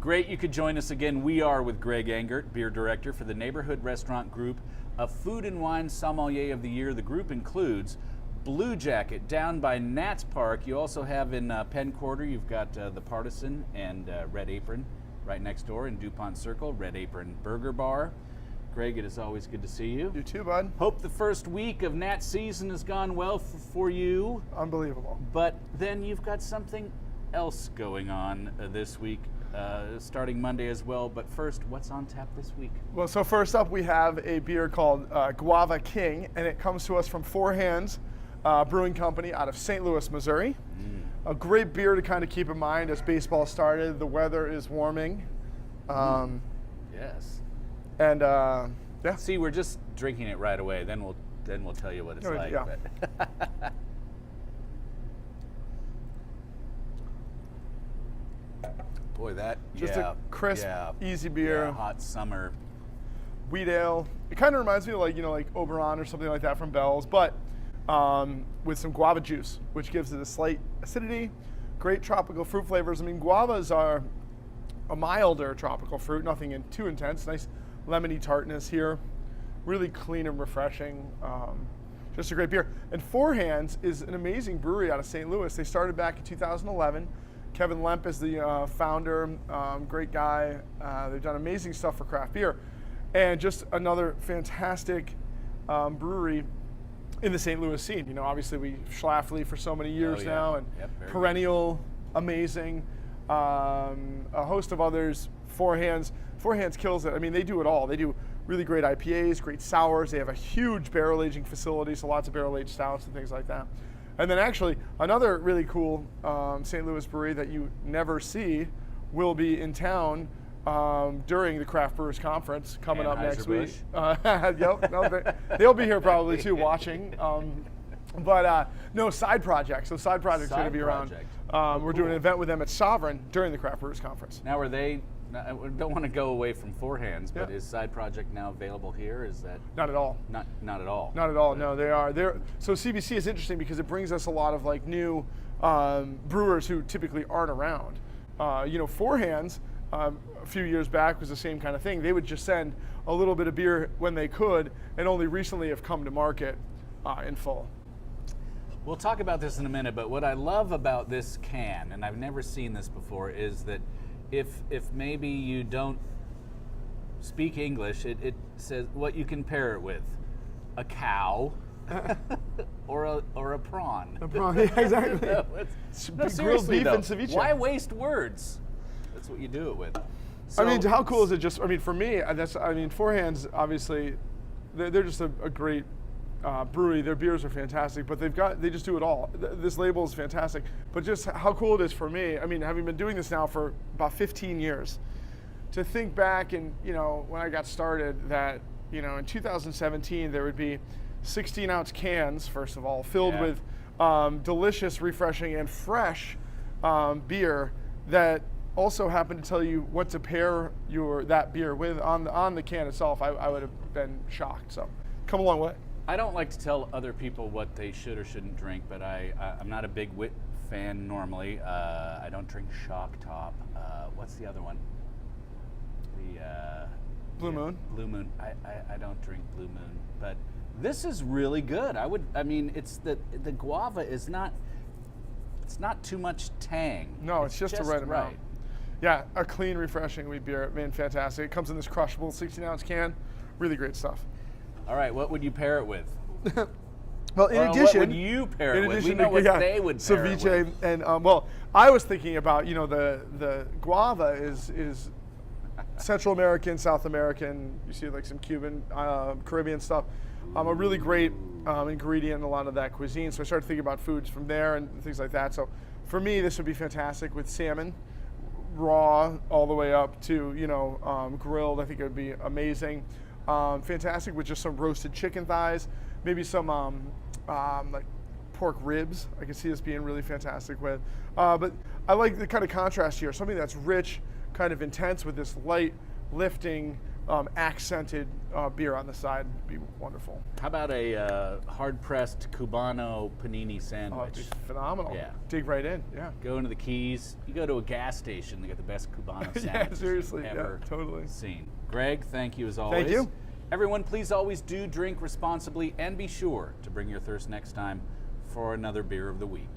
Great you could join us again. We are with Greg Engert, beer director for the Neighborhood Restaurant Group, a Food and Wine Sommelier of the Year. The group includes Blue Jacket down by Nats Park. You also have in Penn Quarter, you've got the Partisan and Red Apron right next door in DuPont Circle, Red Apron Burger Bar. Greg, it is always good to see you. You too, bud. Hope the first week of Nat season has gone well for you. Unbelievable. But then you've got something else going on this week, starting Monday as well. But first, what's on tap this week? Well, so first up, we have a beer called Guava King, and it comes to us from Four Hands Brewing Company out of St. Louis, Missouri. A great beer to kind of keep in mind as baseball started. The weather is warming. Yes. And yeah. See, we're just drinking it right away. Then we'll tell you what it's like. Yeah. But boy, that just a crisp, easy beer. Yeah, hot summer. Wheat ale. It kind of reminds me of like Oberon or something like that from Bell's, but with some guava juice, which gives it a slight acidity. Great tropical fruit flavors. I mean, guavas are a milder tropical fruit, nothing too intense. Nice lemony tartness here. Really clean and refreshing. Just a great beer. And Four Hands is an amazing brewery out of St. Louis. They started back in 2011. Kevin Lemp is the founder, great guy. They've done amazing stuff for craft beer. And just another fantastic brewery in the St. Louis scene. You know, obviously we Schlafly for so many years now, and perennial, amazing. A host of others. Four Hands kills it. I mean, they do it all. They do really great IPAs, great sours. They have a huge barrel aging facility, so lots of barrel aged stouts and things like that. And then actually, another really cool St. Louis brewery that you never see will be in town during the Craft Brewers Conference coming up next week. They'll be here probably too, watching. No, Side Project. So Side Project's going to be around. We're doing an event with them at Sovereign during the Craft Brewers Conference. Now, are they? I don't want to go away from Four Hands, but is Side Project now available here? Is that not at all? Not at all. Not at all. No, they are. So CBC is interesting because it brings us a lot of like new brewers who typically aren't around. Four Hands a few years back was the same kind of thing. They would just send a little bit of beer when they could, and only recently have come to market in full. We'll talk about this in a minute, but what I love about this can, and I've never seen this before, is that if maybe you don't speak English, it says what you can pair it with: a cow or a prawn. A prawn, yeah, exactly. Grilled beef and ceviche. Why waste words? That's what you do it with. So, I mean, how cool is it? Just, I mean, for me, Four Hands, obviously, they're just a great brewery. Their beers are fantastic, but they just do it all. This label is fantastic, but just how cool it is for me. I mean, having been doing this now for about 15 years, to think back and when I got started, that in 2017 there would be 16-ounce cans, first of all, filled with delicious, refreshing, and fresh beer that also happened to tell you what to pair that beer with on the can itself. I would have been shocked. So, come a long way. I don't like to tell other people what they should or shouldn't drink, but I'm not a big wit fan normally. I don't drink Shock Top. What's the other one? The Blue Moon. Blue Moon. I don't drink Blue Moon, but this is really good. It's the guava is not. It's not too much tang. No, it's just the right amount. Yeah, a clean, refreshing wheat beer. Man, fantastic. It comes in this crushable 16-ounce can. Really great stuff. All right, what would you pair it with? Well, in addition, what would you pair it with? We know what they would pair it with. And I was thinking about the guava is Central American, South American. You see like some Cuban, Caribbean stuff. A really great ingredient in a lot of that cuisine. So I started thinking about foods from there and things like that. So for me, this would be fantastic with salmon, raw all the way up to grilled. I think it would be amazing. Fantastic with just some roasted chicken thighs, maybe some like pork ribs. I can see this being really fantastic with. But I like the kind of contrast here, something that's rich, kind of intense with this light, lifting, accented beer on the side would be wonderful. How about a hard-pressed Cubano panini Oh, sandwich? it'd be phenomenal. Yeah. Dig right in. Yeah. Go into the Keys. You go to a gas station, they got the best Cubano Yeah, sandwiches seriously. ever Yeah, totally. seen. Greg, thank you as always. Thank you. Everyone, please always do drink responsibly and be sure to bring your thirst next time for another beer of the week.